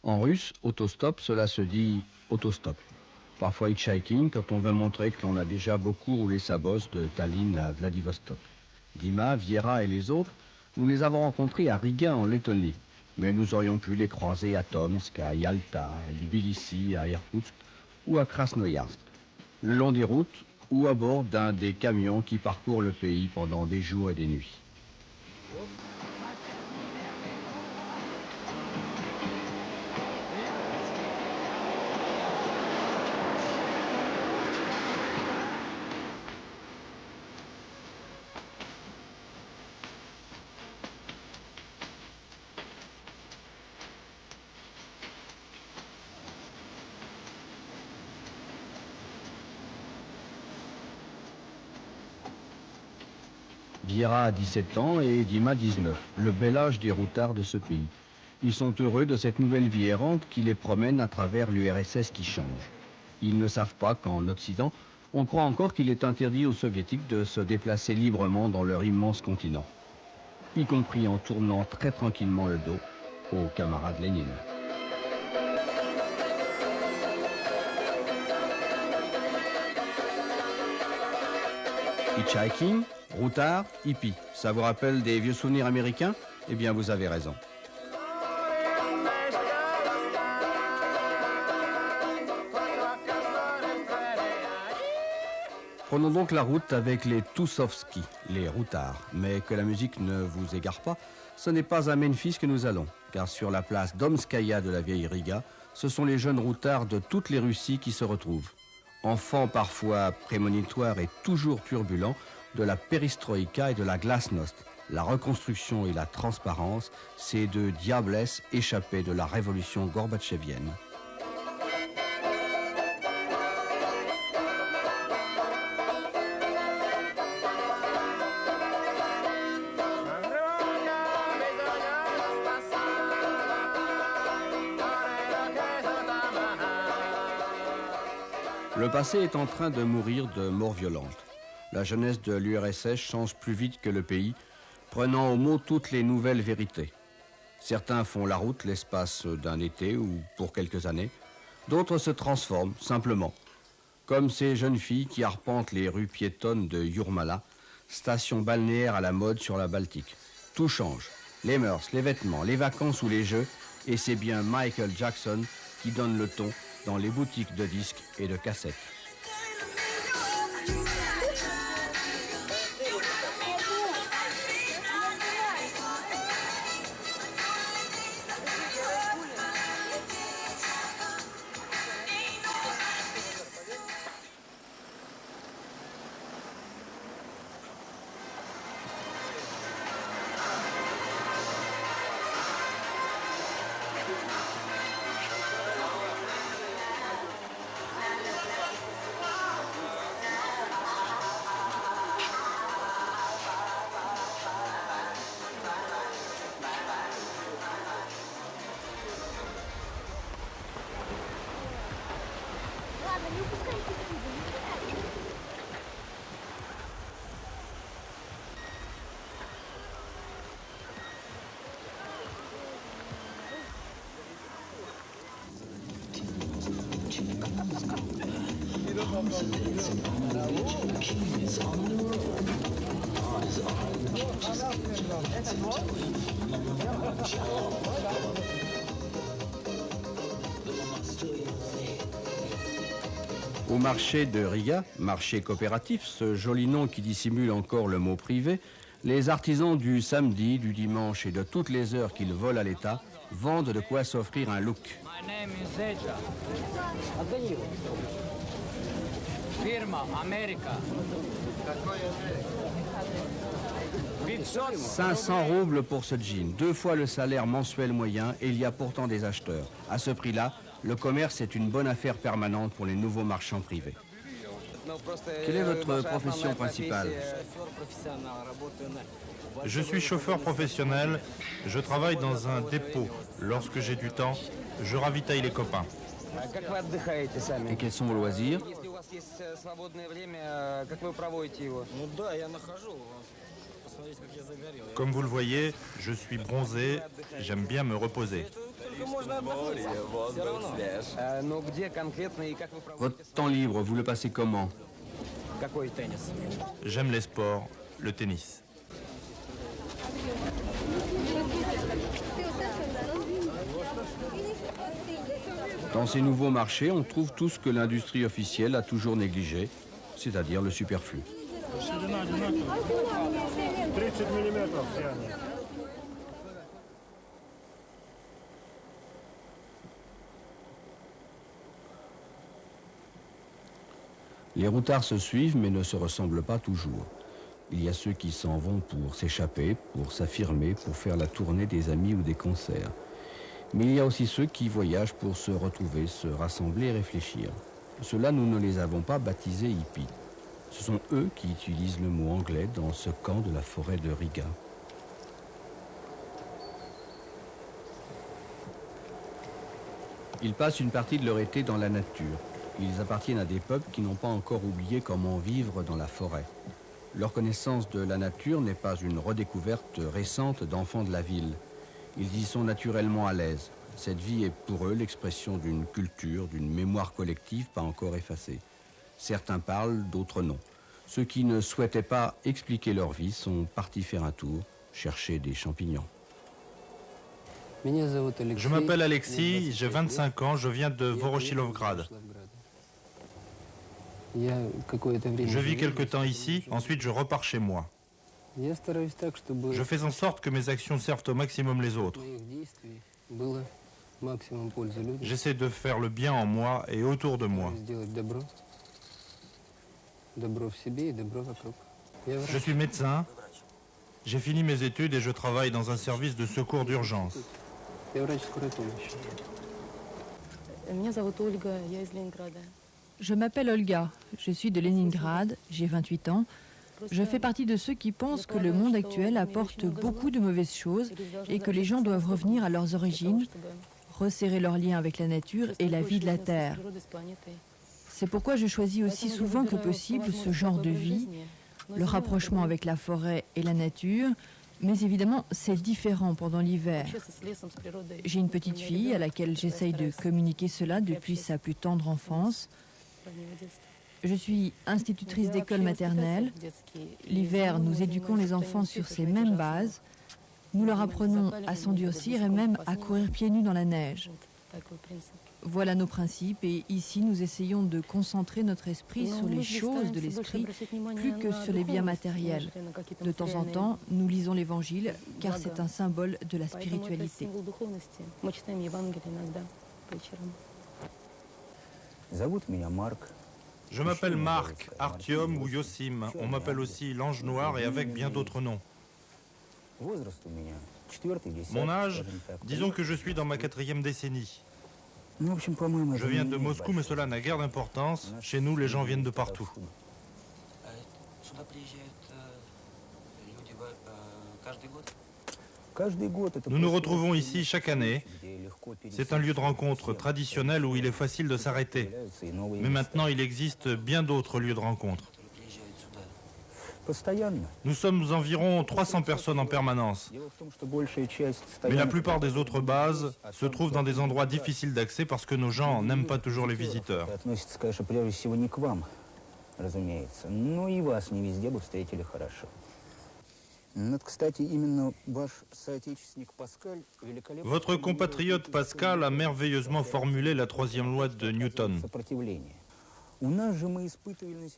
En russe, autostop, cela se dit autostop. Parfois hitchhiking quand on veut montrer que l'on a déjà beaucoup roulé sa bosse de Tallinn à Vladivostok. Dima, Viera et les autres, nous les avons rencontrés à Riga en Lettonie. Mais nous aurions pu les croiser à Tomsk, à Yalta, à Tbilissi, à Irkoutsk ou à Krasnoyarsk, le long des routes ou à bord d'un des camions qui parcourent le pays pendant des jours et des nuits. Viera a 17 ans et Dima 19, le bel âge des routards de ce pays. Ils sont heureux de cette nouvelle vie errante qui les promène à travers l'URSS qui change. Ils ne savent pas qu'en Occident, on croit encore qu'il est interdit aux soviétiques de se déplacer librement dans leur immense continent, y compris en tournant très tranquillement le dos au camarade Lénine. Hitchhiking, routard, hippie, ça vous rappelle des vieux souvenirs américains? Eh bien, vous avez raison. Prenons donc la route avec les Toussovski, les routards. Mais que la musique ne vous égare pas, ce n'est pas à Memphis que nous allons, car sur la place Domskaya de la vieille Riga, ce sont les jeunes routards de toutes les Russies qui se retrouvent. Enfants parfois prémonitoires et toujours turbulents de la perestroïka et de la glasnost, la reconstruction et la transparence, ces deux diablesses échappées de la révolution gorbatchevienne. Le passé est en train de mourir de mort violente. La jeunesse de l'URSS change plus vite que le pays, prenant au mot toutes les nouvelles vérités. Certains font la route l'espace d'un été ou pour quelques années. D'autres se transforment, simplement. Comme ces jeunes filles qui arpentent les rues piétonnes de Jurmala, station balnéaire à la mode sur la Baltique. Tout change. Les mœurs, les vêtements, les vacances ou les jeux. Et c'est bien Michael Jackson qui donne le ton dans les boutiques de disques et de cassettes. Au marché de Riga, marché coopératif, ce joli nom qui dissimule encore le mot privé, les artisans du samedi, du dimanche et de toutes les heures qu'ils volent à l'État vendent de quoi s'offrir un look. My name is Zeja. Firma America. 500 roubles pour ce jean, 2 fois le salaire mensuel moyen, et il y a pourtant des acheteurs. À ce prix-là, le commerce est une bonne affaire permanente pour les nouveaux marchands privés. Quelle est votre profession principale? Je suis chauffeur professionnel, je travaille dans un dépôt. Lorsque j'ai du temps, je ravitaille les copains. Et quels sont vos loisirs? Comme vous le voyez, je suis bronzé, j'aime bien me reposer. Votre temps libre, vous le passez comment? J'aime les sports, le tennis. Dans ces nouveaux marchés, on trouve tout ce que l'industrie officielle a toujours négligé, c'est-à-dire le superflu. Les routards se suivent mais ne se ressemblent pas toujours. Il y a ceux qui s'en vont pour s'échapper, pour s'affirmer, pour faire la tournée des amis ou des concerts. Mais il y a aussi ceux qui voyagent pour se retrouver, se rassembler et réfléchir. Ceux-là, nous ne les avons pas baptisés hippies. Ce sont eux qui utilisent le mot anglais dans ce camp de la forêt de Riga. Ils passent une partie de leur été dans la nature. Ils appartiennent à des peuples qui n'ont pas encore oublié comment vivre dans la forêt. Leur connaissance de la nature n'est pas une redécouverte récente d'enfants de la ville. Ils y sont naturellement à l'aise. Cette vie est pour eux l'expression d'une culture, d'une mémoire collective pas encore effacée. Certains parlent, d'autres non. Ceux qui ne souhaitaient pas expliquer leur vie sont partis faire un tour, chercher des champignons. Je m'appelle Alexis, j'ai 25 ans, je viens de Voroshilovgrad. Je vis quelque temps ici, ensuite je repars chez moi. Je fais en sorte que mes actions servent au maximum les autres. J'essaie de faire le bien en moi et autour de moi. Je suis médecin, j'ai fini mes études et je travaille dans un service de secours d'urgence. Je m'appelle Olga, je suis de Leningrad, j'ai 28 ans. Je fais partie de ceux qui pensent que le monde actuel apporte beaucoup de mauvaises choses et que les gens doivent revenir à leurs origines, resserrer leurs liens avec la nature et la vie de la Terre. C'est pourquoi je choisis aussi souvent que possible ce genre de vie, le rapprochement avec la forêt et la nature, mais évidemment c'est différent pendant l'hiver. J'ai une petite fille à laquelle j'essaye de communiquer cela depuis sa plus tendre enfance. Je suis institutrice d'école maternelle. L'hiver, nous éduquons les enfants sur ces mêmes bases. Nous leur apprenons à s'endurcir et même à courir pieds nus dans la neige. Voilà nos principes et ici, nous essayons de concentrer notre esprit sur les choses de l'esprit plus que sur les biens matériels. De temps en temps, nous lisons l'Évangile car c'est un symbole de la spiritualité. Je m'appelle Marc, Artyom ou Yosim. On m'appelle aussi l'Ange Noir et avec bien d'autres noms. Mon âge, disons que je suis dans ma 4e décennie. Je viens de Moscou, mais cela n'a guère d'importance. Chez nous, les gens viennent de partout. Nous nous retrouvons ici chaque année. C'est un lieu de rencontre traditionnel où il est facile de s'arrêter. Mais maintenant, il existe bien d'autres lieux de rencontre. Nous sommes environ 300 personnes en permanence. Mais la plupart des autres bases se trouvent dans des endroits difficiles d'accès parce que nos gens n'aiment pas toujours les visiteurs. Votre compatriote Pascal a merveilleusement formulé la 3e loi de Newton.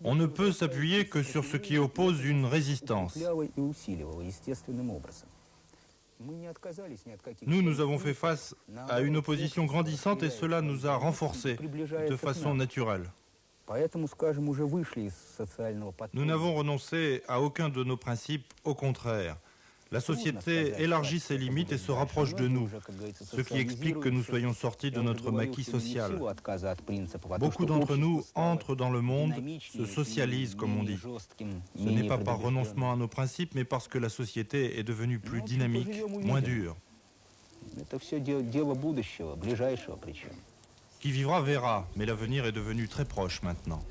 On ne peut s'appuyer que sur ce qui oppose une résistance. Nous avons fait face à une opposition grandissante et cela nous a renforcés de façon naturelle. Nous n'avons renoncé à aucun de nos principes, au contraire. La société élargit ses limites et se rapproche de nous, ce qui explique que nous soyons sortis de notre maquis social. Beaucoup d'entre nous entrent dans le monde, se socialisent comme on dit. Ce n'est pas par renoncement à nos principes, mais parce que la société est devenue plus dynamique, moins dure. Qui vivra verra, mais l'avenir est devenu très proche maintenant.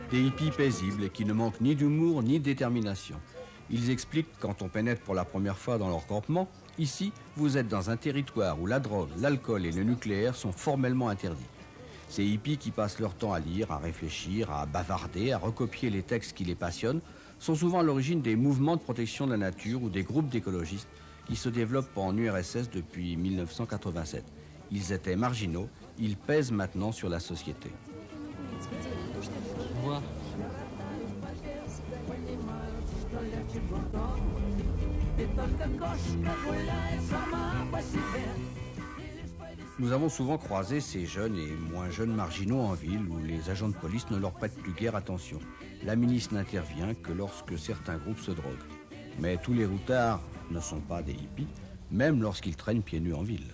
Des hippies paisibles et qui ne manquent ni d'humour ni de détermination. Ils expliquent, quand on pénètre pour la première fois dans leur campement, ici, vous êtes dans un territoire où la drogue, l'alcool et le nucléaire sont formellement interdits. Ces hippies qui passent leur temps à lire, à réfléchir, à bavarder, à recopier les textes qui les passionnent, sont souvent à l'origine des mouvements de protection de la nature ou des groupes d'écologistes qui se développent en URSS depuis 1987. Ils étaient marginaux, ils pèsent maintenant sur la société. Nous avons souvent croisé ces jeunes et moins jeunes marginaux en ville où les agents de police ne leur prêtent plus guère attention. La milice n'intervient que lorsque certains groupes se droguent. Mais tous les routards ne sont pas des hippies, même lorsqu'ils traînent pieds nus en ville.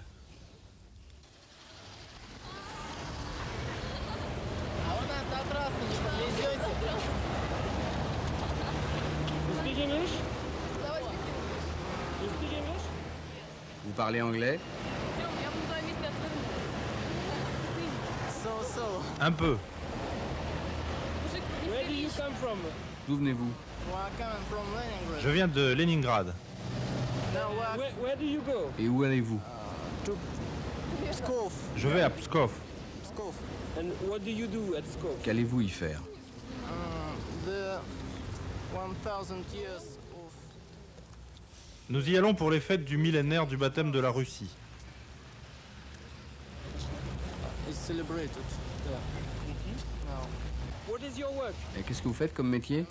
Vous parlez anglais? Un peu. D'où venez-vous? Je viens de Leningrad. Et où allez-vous? Je vais à Pskov. Qu'allez-vous y faire? Nous y allons pour les fêtes du millénaire du baptême de la Russie. Et qu'est-ce que vous faites comme métier?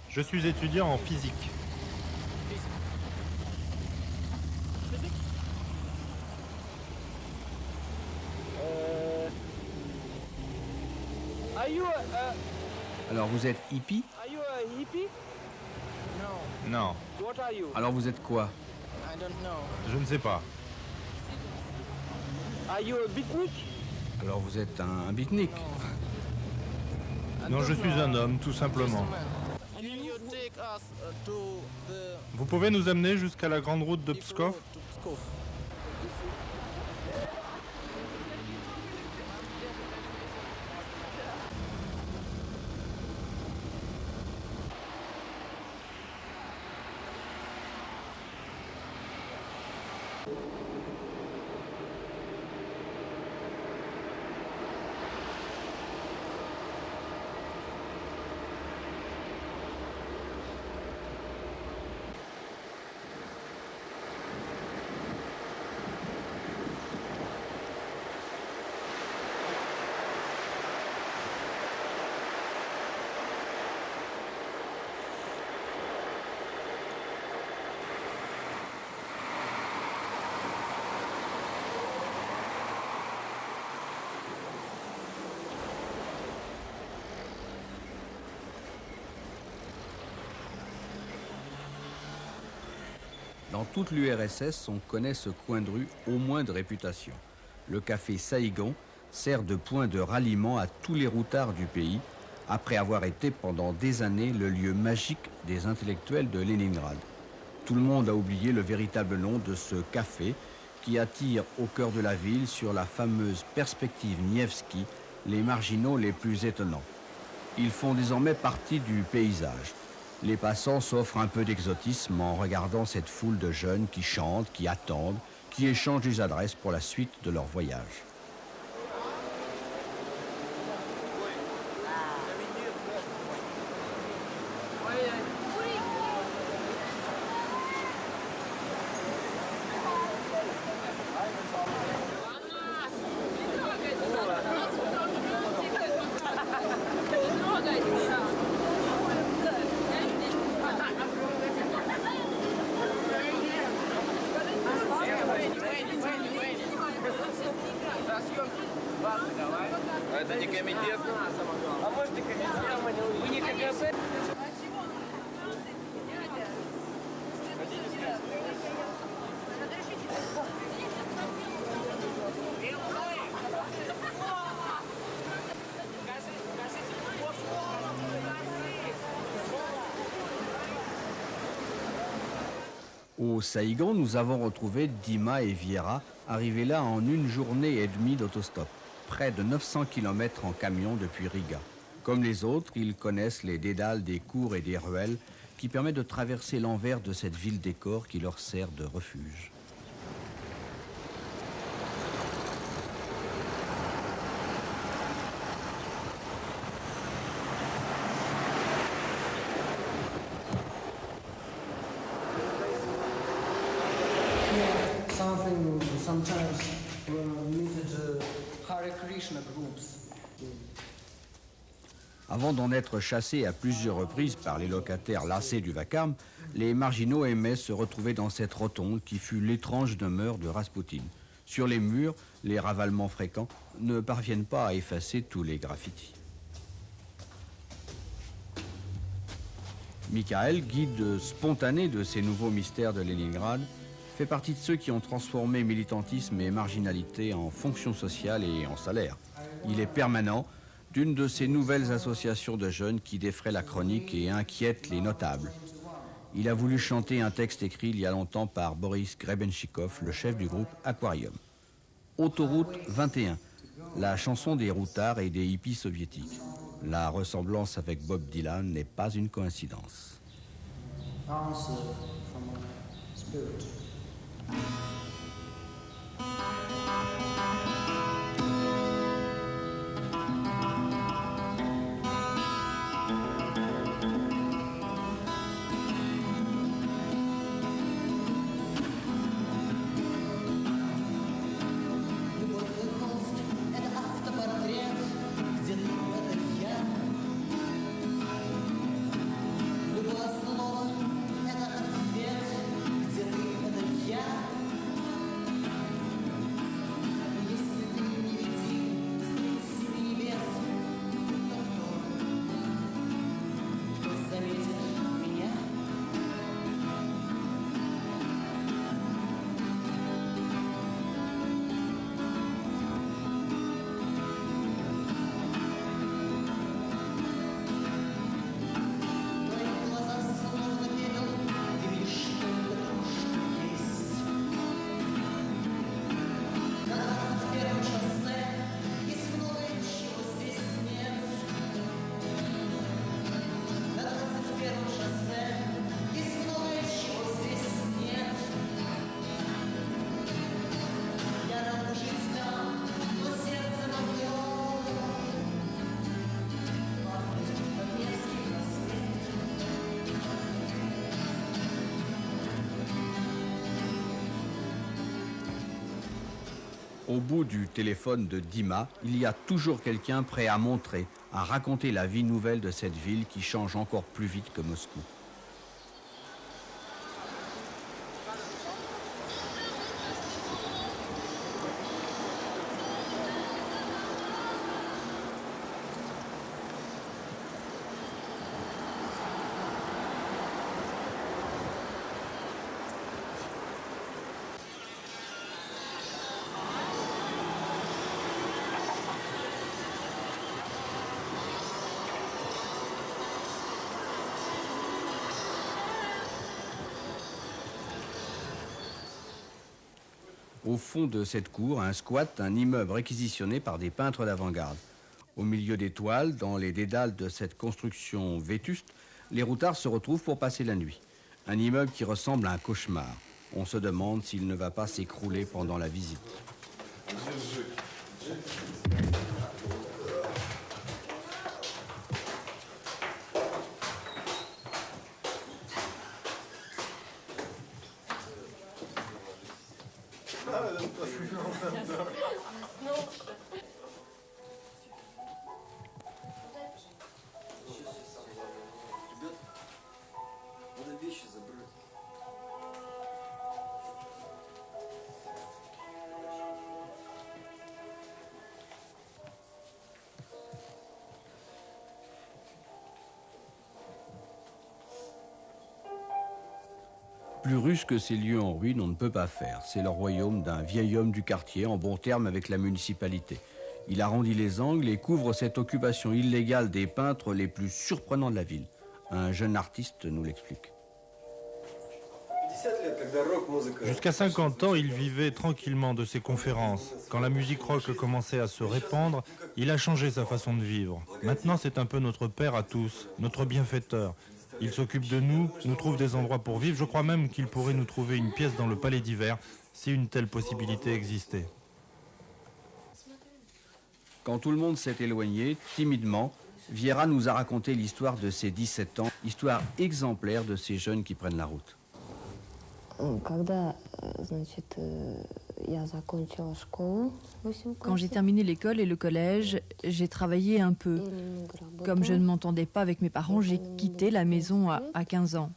Je suis étudiant en physique. Alors vous êtes hippie? Non, Alors vous êtes quoi? je ne sais pas. Alors vous êtes un beatnik? Non, je suis un homme, tout simplement. Vous pouvez nous amener jusqu'à la grande route de Pskov? Dans toute l'URSS, on connaît ce coin de rue au moins de réputation. Le café Saïgon sert de point de ralliement à tous les routards du pays, après avoir été pendant des années le lieu magique des intellectuels de Leningrad. Tout le monde a oublié le véritable nom de ce café qui attire au cœur de la ville, sur la fameuse perspective Nevsky, les marginaux les plus étonnants. Ils font désormais partie du paysage. Les passants s'offrent un peu d'exotisme en regardant cette foule de jeunes qui chantent, qui attendent, qui échangent des adresses pour la suite de leur voyage. Au Saïgan, nous avons retrouvé Dima et Vieira, arrivés là en une journée et demie d'autostop. Près de 900 km en camion depuis Riga. Comme les autres, ils connaissent les dédales des cours et des ruelles qui permettent de traverser l'envers de cette ville décor qui leur sert de refuge. Sometimes meet Hare Krishna groups. Avant d'en être chassés à plusieurs reprises par les locataires lassés du vacarme, les marginaux aimaient se retrouver dans cette rotonde qui fut l'étrange demeure de Raspoutine. Sur les murs, les ravalements fréquents ne parviennent pas à effacer tous les graffitis. Mikhaël, guide spontané de ces nouveaux mystères de Leningrad, fait partie de ceux qui ont transformé militantisme et marginalité en fonction sociale et en salaire. Il est permanent d'une de ces nouvelles associations de jeunes qui défraient la chronique et inquiètent les notables. Il a voulu chanter un texte écrit il y a longtemps par Boris Grebenchikov, le chef du groupe Aquarium. Autoroute 21, la chanson des routards et des hippies soviétiques. La ressemblance avec Bob Dylan n'est pas une coïncidence. Au bout du téléphone de Dima, il y a toujours quelqu'un prêt à montrer, à raconter la vie nouvelle de cette ville qui change encore plus vite que Moscou. Au fond de cette cour, un squat, un immeuble réquisitionné par des peintres d'avant-garde. Au milieu des toiles, dans les dédales de cette construction vétuste, les routards se retrouvent pour passer la nuit. Un immeuble qui ressemble à un cauchemar. On se demande s'il ne va pas s'écrouler pendant la visite. Plus russe que ces lieux en ruine, on ne peut pas faire. C'est le royaume d'un vieil homme du quartier, en bon terme avec la municipalité. Il arrondit les angles et couvre cette occupation illégale des peintres les plus surprenants de la ville. Un jeune artiste nous l'explique. Jusqu'à 50 ans, il vivait tranquillement de ses conférences. Quand la musique rock commençait à se répandre, il a changé sa façon de vivre. Maintenant, c'est un peu notre père à tous, notre bienfaiteur. Il s'occupe de nous, nous trouve des endroits pour vivre. Je crois même qu'il pourrait nous trouver une pièce dans le palais d'hiver, si une telle possibilité existait. Quand tout le monde s'est éloigné, timidement, Vieira nous a raconté l'histoire de ses 17 ans, histoire exemplaire de ces jeunes qui prennent la route. Quand j'ai terminé l'école et le collège, j'ai travaillé un peu. Comme je ne m'entendais pas avec mes parents, j'ai quitté la maison à 15 ans.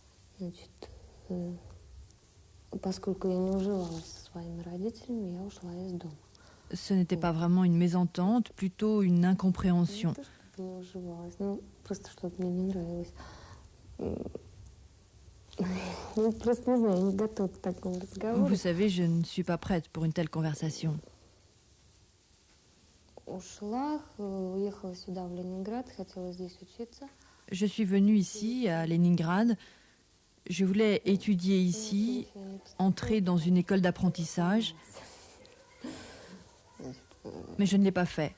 Ce n'était pas vraiment une mésentente, plutôt une incompréhension. Vous savez, je ne suis pas prête pour une telle conversation. Je suis venue ici, à Leningrad. Je voulais étudier ici, entrer dans une école d'apprentissage, mais je ne l'ai pas fait.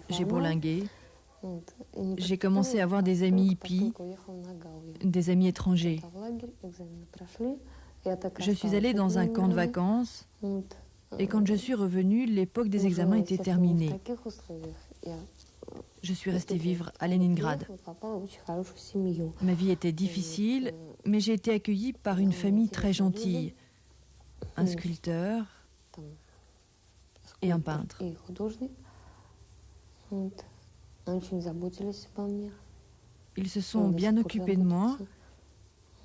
J'ai bourlingué. J'ai commencé à avoir des amis hippies, des amis étrangers. Je suis allée dans un camp de vacances et quand je suis revenue, l'époque des examens était terminée. Je suis restée vivre à Leningrad. Ma vie était difficile, mais j'ai été accueillie par une famille très gentille. Un sculpteur et un peintre. Ils se sont bien occupés de moi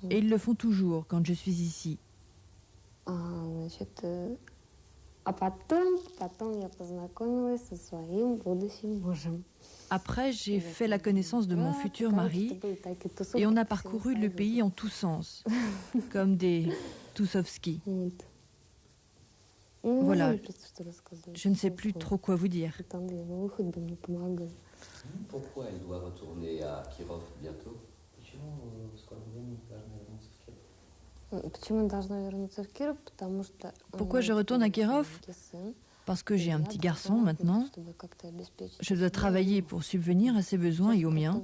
et ils le font toujours quand je suis ici. Après, j'ai fait la connaissance de mon futur mari et on a parcouru le pays en tous sens, comme des Toussovski. Voilà, je ne sais plus trop quoi vous dire. Pourquoi elle doit retourner à Kirov bientôt? Pourquoi je retourne à Kirov? Parce que j'ai un petit garçon maintenant. Je dois travailler pour subvenir à ses besoins et aux miens.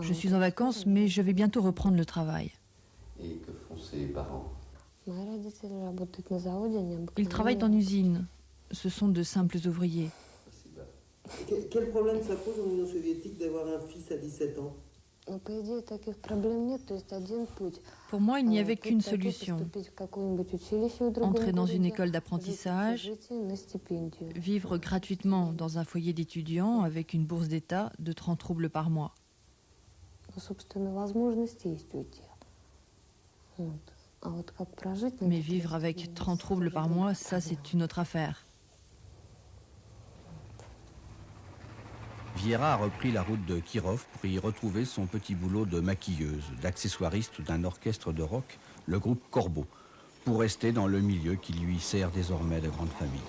Je suis en vacances, mais je vais bientôt reprendre le travail. Et que font ses parents? Ils travaillent en usine. Ce sont de simples ouvriers. Quel problème ça pose en Union soviétique d'avoir un fils à 17 ans? Pour moi, il n'y avait qu'une solution. Entrer dans une école d'apprentissage, vivre gratuitement dans un foyer d'étudiants avec une bourse d'État de 30 roubles par mois. Mais vivre avec 30 roubles par mois, ça c'est une autre affaire. Vieira a repris la route de Kirov pour y retrouver son petit boulot de maquilleuse, d'accessoiriste d'un orchestre de rock, le groupe Corbeau, pour rester dans le milieu qui lui sert désormais de grande famille.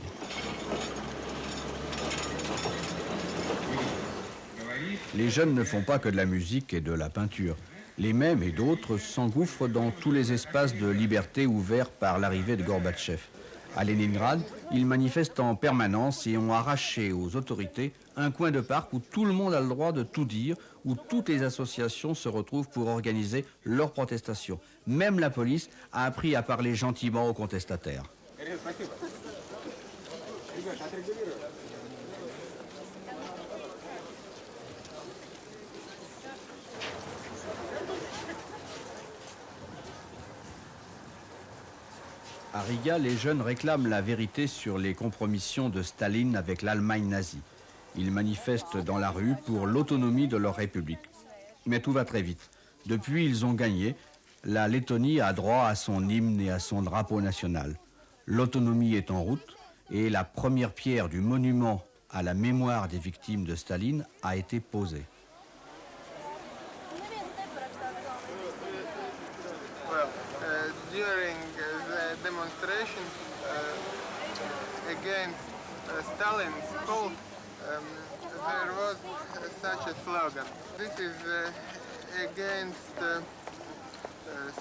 Les jeunes ne font pas que de la musique et de la peinture. Les mêmes et d'autres s'engouffrent dans tous les espaces de liberté ouverts par l'arrivée de Gorbatchev. À Leningrad, ils manifestent en permanence et ont arraché aux autorités un coin de parc où tout le monde a le droit de tout dire, où toutes les associations se retrouvent pour organiser leurs protestations. Même la police a appris à parler gentiment aux contestataires. À Riga, les jeunes réclament la vérité sur les compromissions de Staline avec l'Allemagne nazie. Ils manifestent dans la rue pour l'autonomie de leur république. Mais tout va très vite. Depuis, ils ont gagné. La Lettonie a droit à son hymne et à son drapeau national. L'autonomie est en route et la première pierre du monument à la mémoire des victimes de Staline a été posée. During the demonstration against Stalin's coup, there was such a slogan. This is against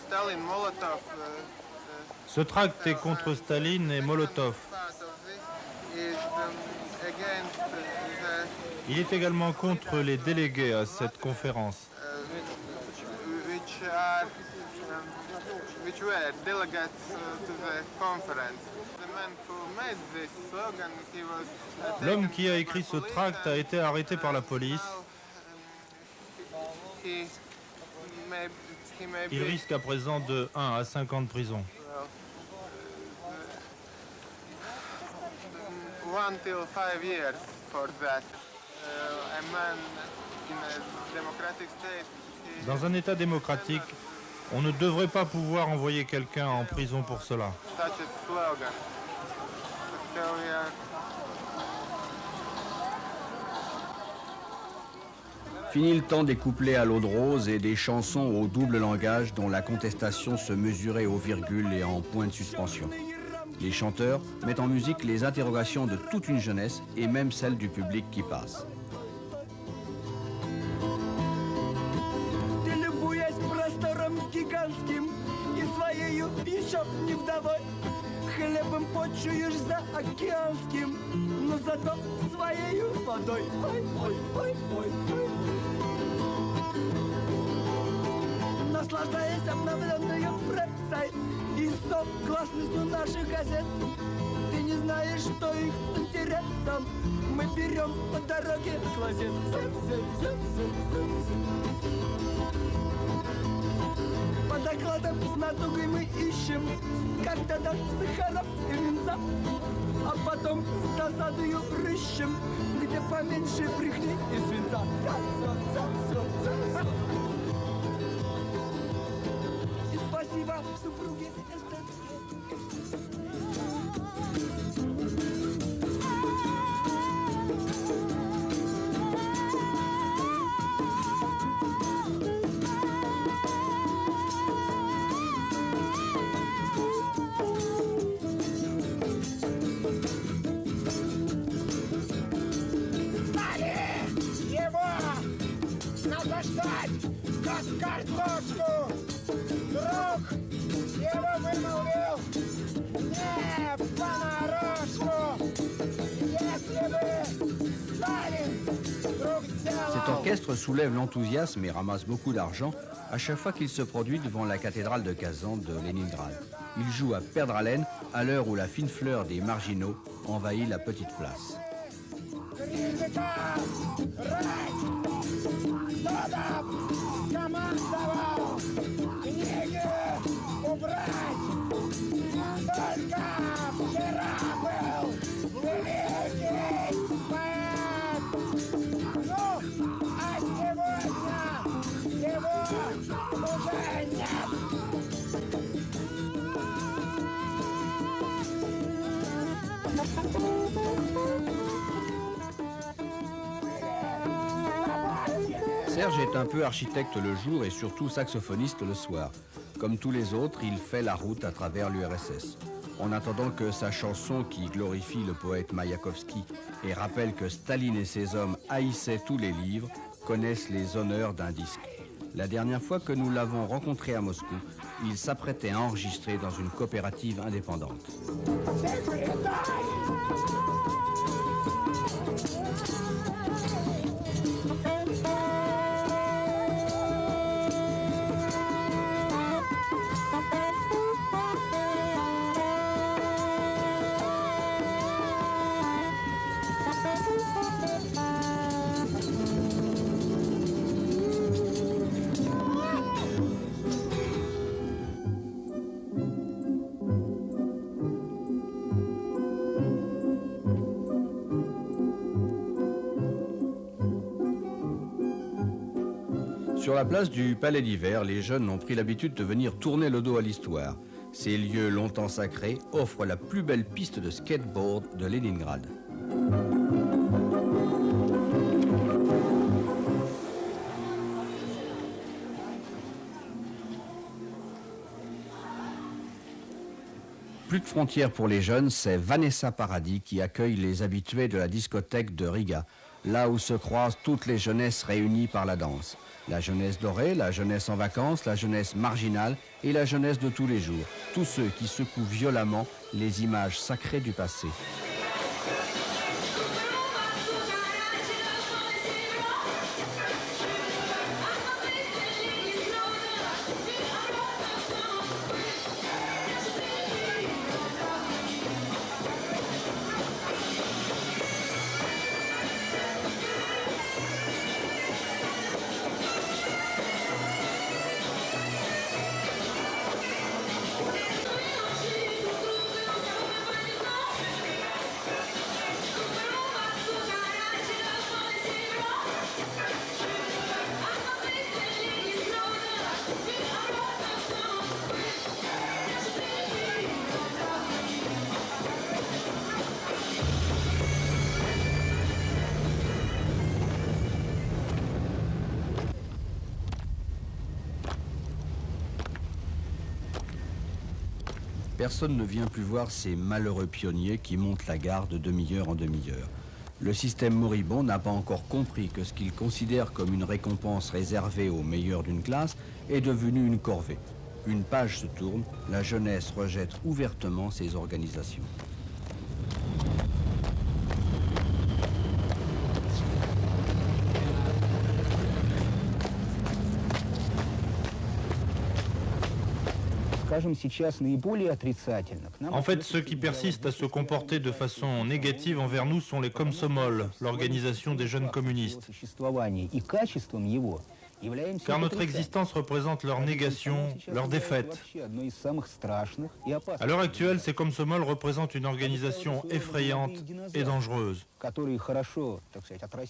Stalin-Molotov. Ce tract est contre Staline et Molotov. Il est également contre les délégués à cette conférence. L'homme qui a écrit ce tract a été arrêté par la police. Il risque à présent de 1 à 5 ans de prison. 1 till 5 years for that. A man in a democratic state. Dans un État démocratique, on ne devrait pas pouvoir envoyer quelqu'un en prison pour cela. Such a slogan. So, Fini le temps des couplets à l'eau de rose et des chansons au double langage dont la contestation se mesurait aux virgules et en points de suspension. Les chanteurs mettent en musique les interrogations de toute une jeunesse et même celles du public qui passe. Наслаждаясь обновленной прессой и согласностью наших газет, ты не знаешь, что их интересом мы берем по дороге клозет. По докладам с натугой мы ищем, как додать сахара и винца, а потом с досадою рыщем, где поменьше брехни и свинца. Спасибо, супруги Его надо ждать, как картошку. Друг его вымолвил не понарошку. Если бы Сталин вдруг сделал... Cet orchestre soulève l'enthousiasme et ramasse beaucoup d'argent à chaque fois qu'il se produit devant la cathédrale de Kazan de Leningrad. Il joue à perdre haleine à l'heure où la fine fleur des marginaux envahit la petite place. Serge est un peu architecte le jour et surtout saxophoniste le soir. Comme tous les autres, il fait la route à travers l'URSS. En attendant que sa chanson, qui glorifie le poète Maïakovski et rappelle que Staline et ses hommes haïssaient tous les livres, connaissent les honneurs d'un disque. La dernière fois que nous l'avons rencontré à Moscou, il s'apprêtait à enregistrer dans une coopérative indépendante. Sur la place du Palais d'Hiver, les jeunes ont pris l'habitude de venir tourner le dos à l'histoire. Ces lieux longtemps sacrés offrent la plus belle piste de skateboard de Leningrad. Plus de frontières pour les jeunes, c'est Vanessa Paradis qui accueille les habitués de la discothèque de Riga, là où se croisent toutes les jeunesses réunies par la danse. La jeunesse dorée, la jeunesse en vacances, la jeunesse marginale et la jeunesse de tous les jours. Tous ceux qui secouent violemment les images sacrées du passé. Personne ne vient plus voir ces malheureux pionniers qui montent la gare de demi-heure en demi-heure. Le système moribond n'a pas encore compris que ce qu'il considère comme une récompense réservée aux meilleurs d'une classe est devenu une corvée. Une page se tourne, la jeunesse rejette ouvertement ces organisations. En fait, ceux qui persistent à se comporter de façon négative envers nous sont les Komsomol, l'organisation des jeunes communistes. Car notre existence représente leur négation, leur défaite. À l'heure actuelle, ces Komsomol représentent une organisation effrayante et dangereuse.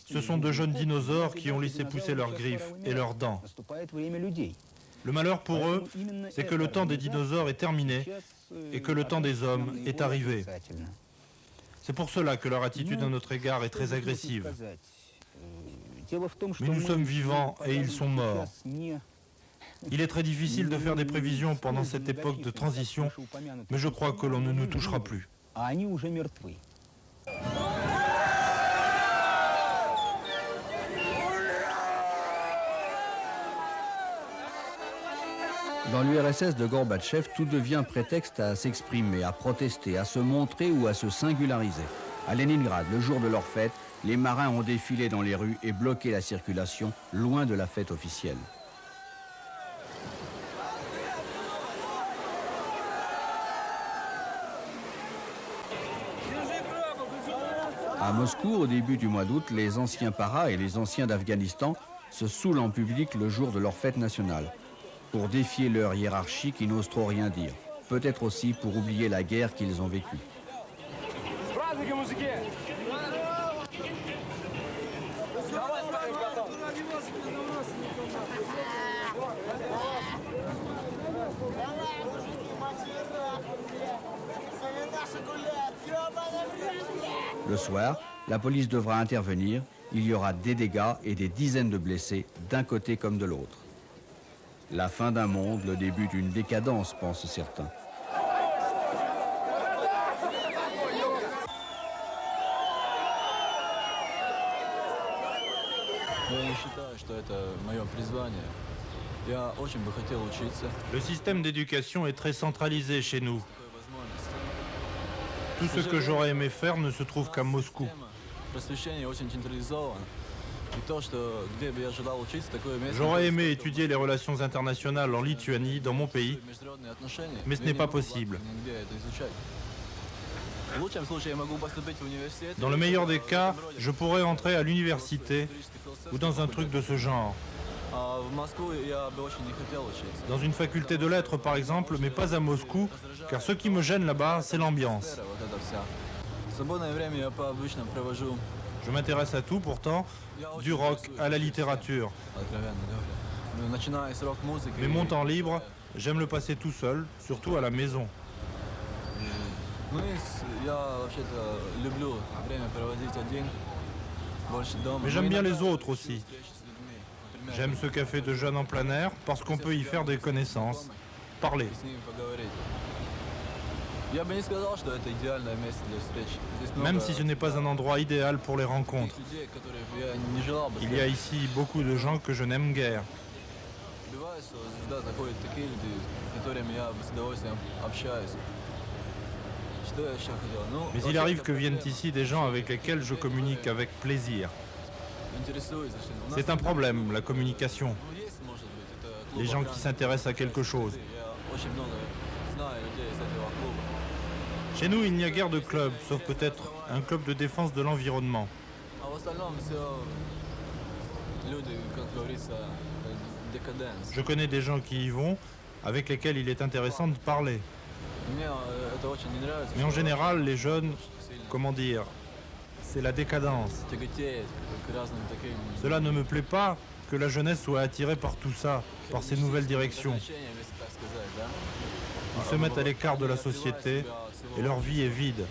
Ce sont de jeunes dinosaures qui ont laissé pousser leurs griffes et leurs dents. Le malheur pour eux, c'est que le temps des dinosaures est terminé et que le temps des hommes est arrivé. C'est pour cela que leur attitude à notre égard est très agressive. Mais nous sommes vivants et ils sont morts. Il est très difficile de faire des prévisions pendant cette époque de transition, mais je crois que l'on ne nous touchera plus. Dans l'URSS de Gorbatchev, tout devient prétexte à s'exprimer, à protester, à se montrer ou à se singulariser. À Leningrad, le jour de leur fête, les marins ont défilé dans les rues et bloqué la circulation, loin de la fête officielle. À Moscou, au début du mois d'août, les anciens paras et les anciens d'Afghanistan se saoulent en public le jour de leur fête nationale, pour défier leur hiérarchie qui n'ose trop rien dire. Peut-être aussi pour oublier la guerre qu'ils ont vécue. Le soir, la police devra intervenir. Il y aura des dégâts et des dizaines de blessés d'un côté comme de l'autre. La fin d'un monde, le début d'une décadence, pensent certains. Le système d'éducation est très centralisé chez nous. Tout ce que j'aurais aimé faire ne se trouve qu'à Moscou. J'aurais aimé étudier les relations internationales en Lituanie, dans mon pays, mais ce n'est pas possible. Dans le meilleur des cas, je pourrais entrer à l'université ou dans un truc de ce genre. Dans une faculté de lettres, par exemple, mais pas à Moscou, car ce qui me gêne là-bas, c'est l'ambiance. Je m'intéresse à tout, pourtant, du rock à la littérature. Mais mon temps libre, j'aime le passer tout seul, surtout à la maison. Mais j'aime bien les autres aussi. J'aime ce café de jeunes en plein air parce qu'on peut y faire des connaissances, parler. Même si ce n'est pas un endroit idéal pour les rencontres. Il y a ici beaucoup de gens que je n'aime guère. Mais il arrive que viennent ici des gens avec lesquels je communique avec plaisir. C'est un problème, la communication. Les gens qui s'intéressent à quelque chose. Chez nous, il n'y a guère de club, sauf peut-être un club de défense de l'environnement. Je connais des gens qui y vont, avec lesquels il est intéressant de parler. Mais en général, les jeunes, comment dire, c'est la décadence. Cela ne me plaît pas que la jeunesse soit attirée par tout ça, par ces nouvelles directions. Ils se mettent à l'écart de la société et leur vie est vide.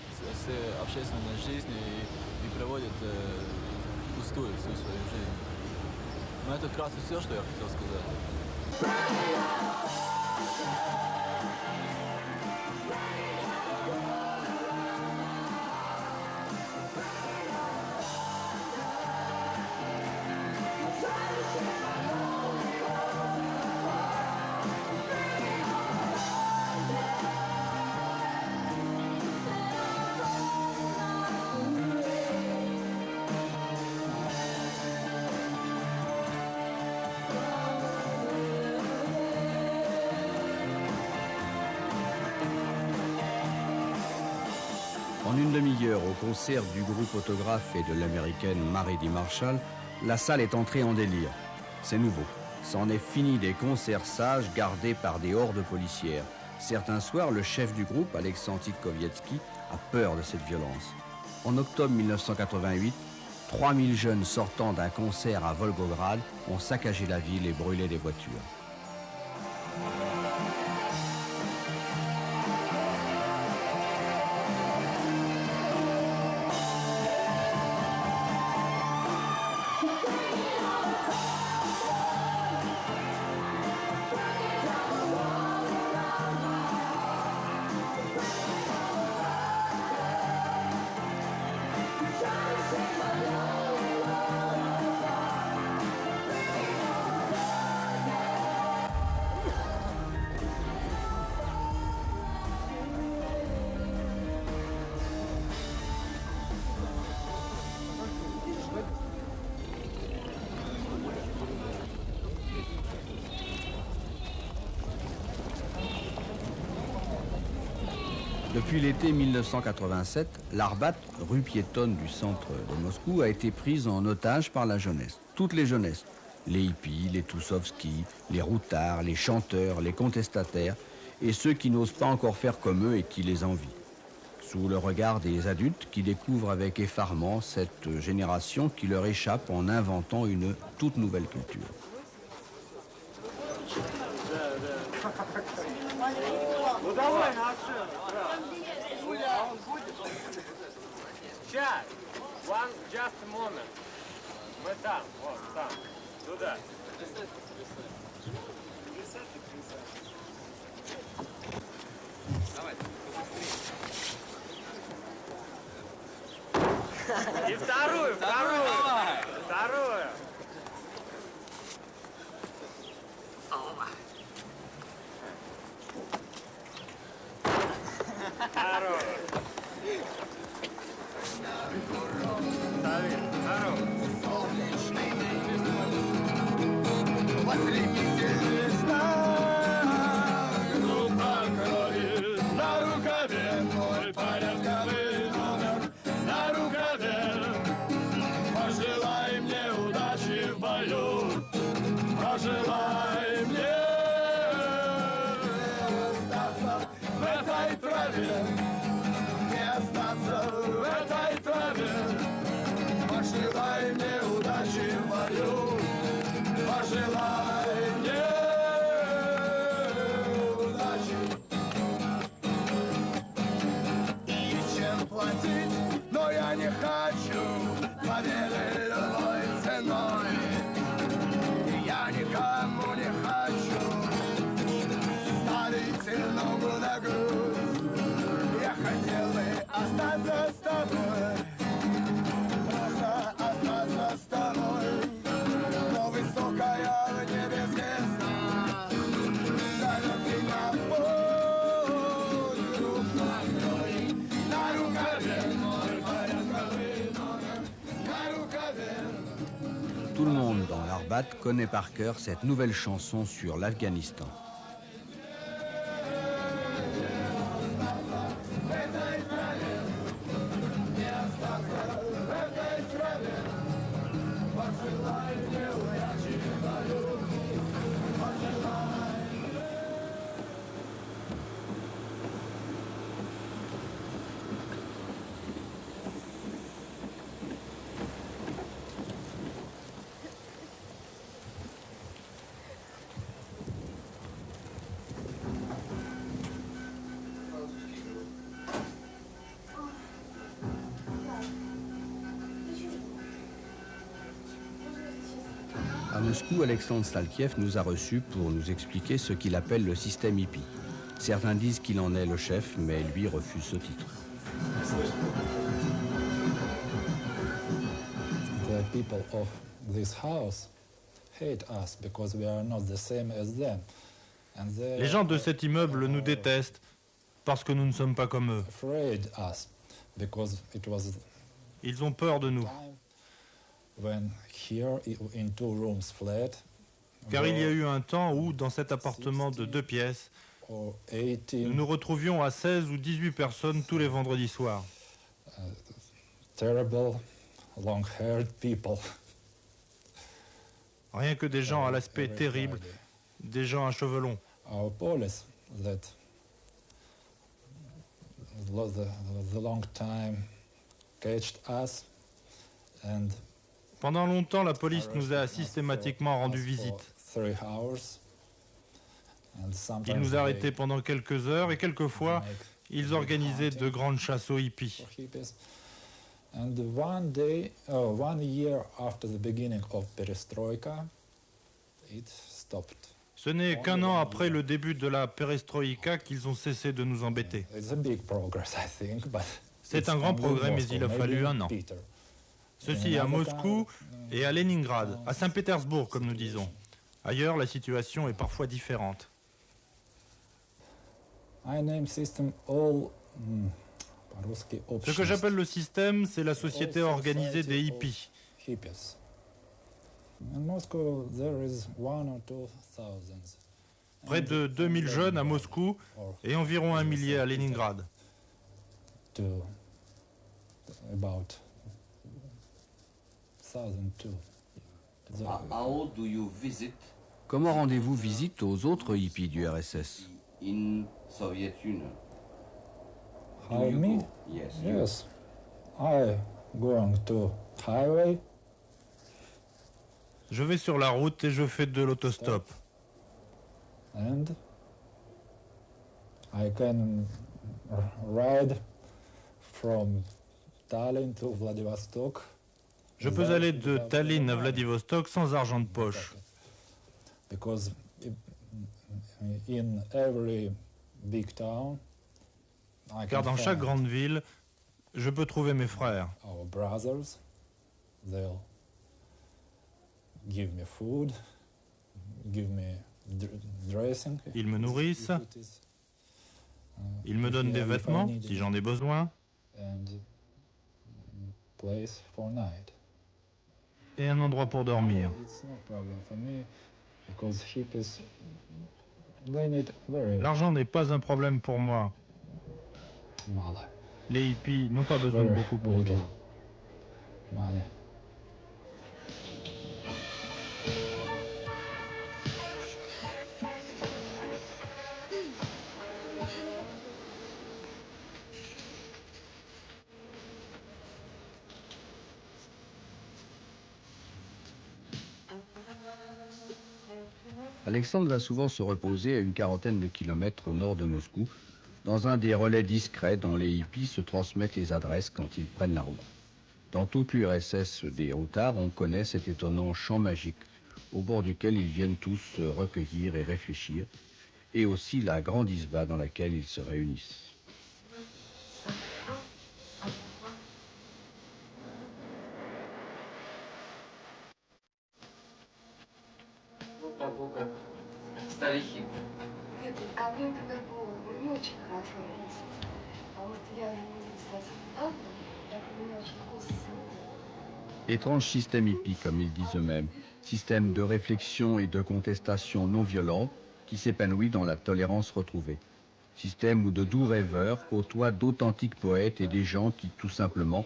En une demi-heure, au concert du groupe autographe et de l'américaine Mary D. Marshall, la salle est entrée en délire. C'est nouveau. C'en est fini des concerts sages gardés par des hordes policières. Certains soirs, le chef du groupe, Alexandre Kowiecki, a peur de cette violence. En octobre 1988, 3000 jeunes sortant d'un concert à Volgograd ont saccagé la ville et brûlé des voitures. Depuis l'été 1987, l'Arbat, rue piétonne du centre de Moscou, a été prise en otage par la jeunesse. Toutes les jeunesses. Les hippies, les Toussovskis, les routards, les chanteurs, les contestataires et ceux qui n'osent pas encore faire comme eux et qui les envient. Sous le regard des adultes qui découvrent avec effarement cette génération qui leur échappe en inventant une toute nouvelle culture. Сейчас, one just a moment. Мы там, вот там, туда. Давай. И вторую. Пожелай мне удачи в бою, пожелай мне Tout le monde dans l'Arbat connaît par cœur cette nouvelle chanson sur l'Afghanistan. À Moscou, Alexandre Stalkiev nous a reçus pour nous expliquer ce qu'il appelle le système hippie. Certains disent qu'il en est le chef, mais lui refuse ce titre. The people of this house hate us because we are not the same as them. Les gens de cet immeuble nous détestent parce que nous ne sommes pas comme eux. Afraid us because it was Ils ont peur de nous. when here in 2 rooms flat. Car il y a eu un temps où, dans cet appartement de 2 pièces, nous nous retrouvions à 16 ou 18 personnes tous les vendredis soirs. Terrible, long-haired people. Rien que des gens à l'aspect terrible, des gens à cheveux longs. Our police that the long time catched us and Pendant longtemps, la police nous a systématiquement rendu visite. Ils nous arrêtaient pendant quelques heures et quelquefois, ils organisaient de grandes chasses aux hippies. And one year after the beginning of perestroika, it stopped. Ce n'est qu'un an après le début de la perestroïka qu'ils ont cessé de nous embêter. C'est un grand progrès, mais il a fallu un an. Ceci à Moscou et à Leningrad, à Saint-Pétersbourg, comme nous disons. Ailleurs, la situation est parfois différente. Ce que j'appelle le système, c'est la société organisée des hippies. Près de 2000 jeunes à Moscou et environ 1 millier à Leningrad. Comment rendez-vous visite aux autres hippies du RSS? In Soviet Union. How me? Yes. I going to highway. Je vais sur la route et je fais de l'autostop. And I can ride from Tallinn to Vladivostok. Je peux aller de Tallinn à Vladivostok sans argent de poche. Because in every big town, car dans chaque grande ville, je peux trouver mes frères. Our brothers, they'll give me food, give me dressing. Ils me nourrissent, ils me donnent des vêtements si j'en ai besoin, and place for night. Et un endroit pour dormir. L'argent n'est pas un problème pour moi. Les hippies n'ont pas besoin de beaucoup pour vivre. Alexandre va souvent se reposer à une quarantaine de kilomètres au nord de Moscou, dans un des relais discrets dont les hippies se transmettent les adresses quand ils prennent la route. Dans toute l'URSS des routards, on connaît cet étonnant champ magique au bord duquel ils viennent tous se recueillir et réfléchir, et aussi la grande isba dans laquelle ils se réunissent. Étrange système hippie, comme ils disent eux-mêmes, système de réflexion et de contestation non violente qui s'épanouit dans la tolérance retrouvée. Système où de doux rêveurs côtoient d'authentiques poètes et des gens qui, tout simplement,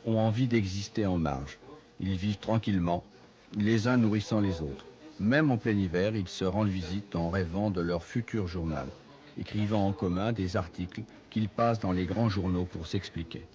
ont envie d'exister en marge. Ils vivent tranquillement, les uns nourrissant les autres. Même en plein hiver, ils se rendent visite en rêvant de leur futur journal, écrivant en commun des articles qu'ils passent dans les grands journaux pour s'expliquer.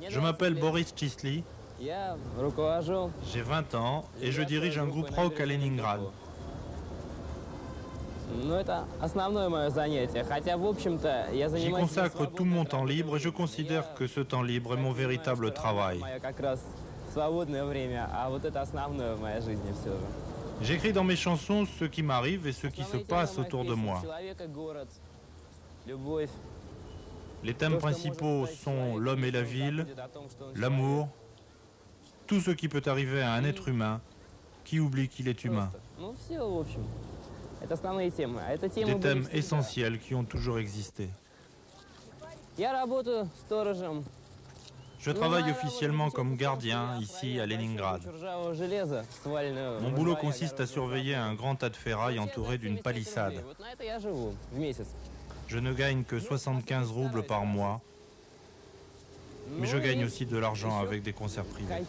Je m'appelle Boris Chistli, j'ai 20 ans et je dirige un groupe rock à Leningrad. J'y consacre tout mon temps libre et je considère que ce temps libre est mon véritable travail. J'écris dans mes chansons ce qui m'arrive et ce qui se passe autour de moi. Les thèmes principaux sont l'homme et la ville, l'amour, tout ce qui peut arriver à un être humain qui oublie qu'il est humain. Des thèmes essentiels qui ont toujours existé. Je travaille officiellement comme gardien ici à Leningrad. Mon boulot consiste à surveiller un grand tas de ferraille entouré d'une palissade. Je ne gagne que 75 roubles par mois, mais je gagne aussi de l'argent avec des concerts privés.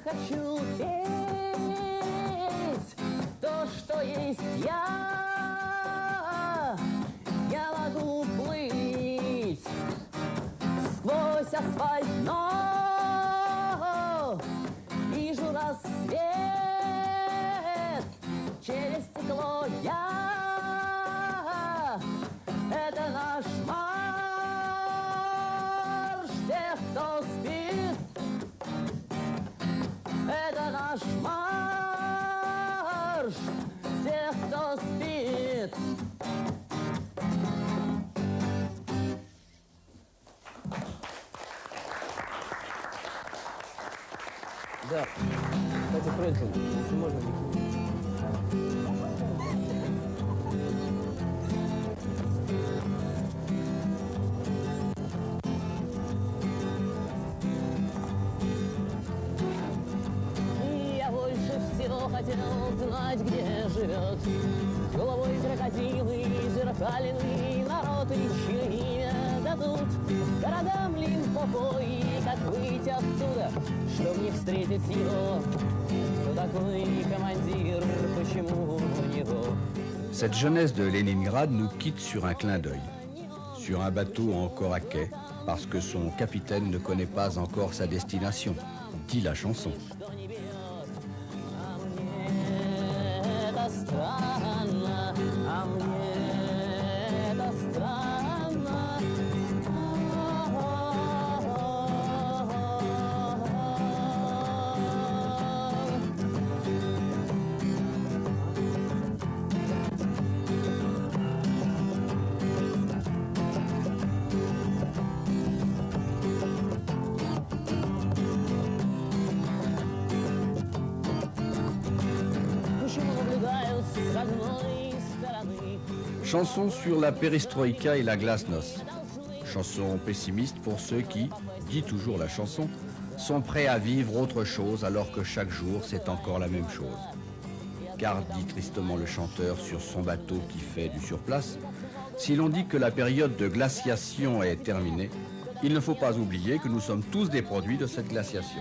Хочу петь то, что есть я могу плыть сквозь асфальт, но вижу рассвет через стекло это наш марш тех, кто спит. Это наш марш тех, кто спит. Да, кстати, просьба, если можно, хотел знать, где живет головой крокодилы, зеркальный народ, и чье имя дадут городам Лимпопо, и как выйти отсюда, чтоб не встретить его, кто такой командир, почему у него. Cette jeunesse de Leningrad nous quitte sur un clin d'œil, sur un bateau encore à quai, parce que son capitaine ne connaît pas encore sa destination, dit la chanson. Странно, а мне это странно. Chanson sur la perestroïka et la glasnost. Chanson pessimiste pour ceux qui, dit toujours la chanson, sont prêts à vivre autre chose alors que chaque jour c'est encore la même chose. car, dit tristement le chanteur sur son bateau qui fait du surplace, si l'on dit que la période de glaciation est terminée, il ne faut pas oublier que nous sommes tous des produits de cette glaciation.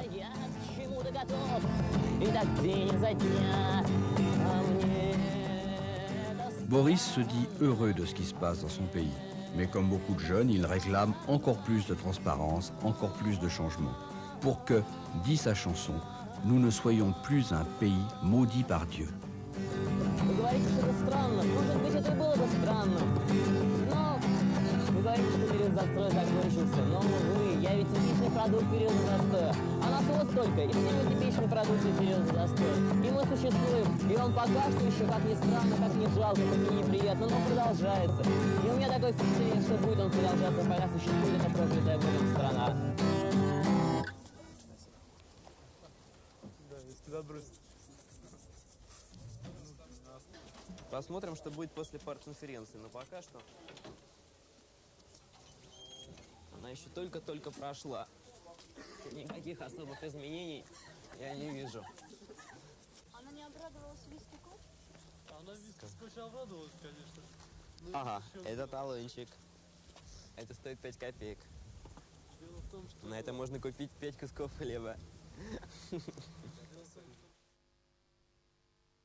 Boris se dit heureux de ce qui se passe dans son pays. Mais comme beaucoup de jeunes, il réclame encore plus de transparence, encore plus de changements. Pour que, dit sa chanson, nous ne soyons plus un pays maudit par Dieu. Вы говорите, что это странно. Может быть, это и было бы странно. Но вы говорите, что период застоя закончился. Но, увы, я ведь типичный продукт периода застоя. А нас вот столько, и все мы типичные продукты периода застоя. И мы существуем, и он пока что еще, как ни странно, как ни жалко, как ни неприятно, но продолжается. И у меня такое впечатление, что будет он продолжаться, пока существует эта проклятая Богом страна. Посмотрим, что будет после партконференции, но пока что она еще только-только прошла. Никаких особых изменений я не вижу. Она не обрадовалась вискику? Она вискику очень обрадовалась, конечно. Ага, это талончик. Это стоит 5 копеек. Дело в том, что... На это можно купить 5 кусков хлеба.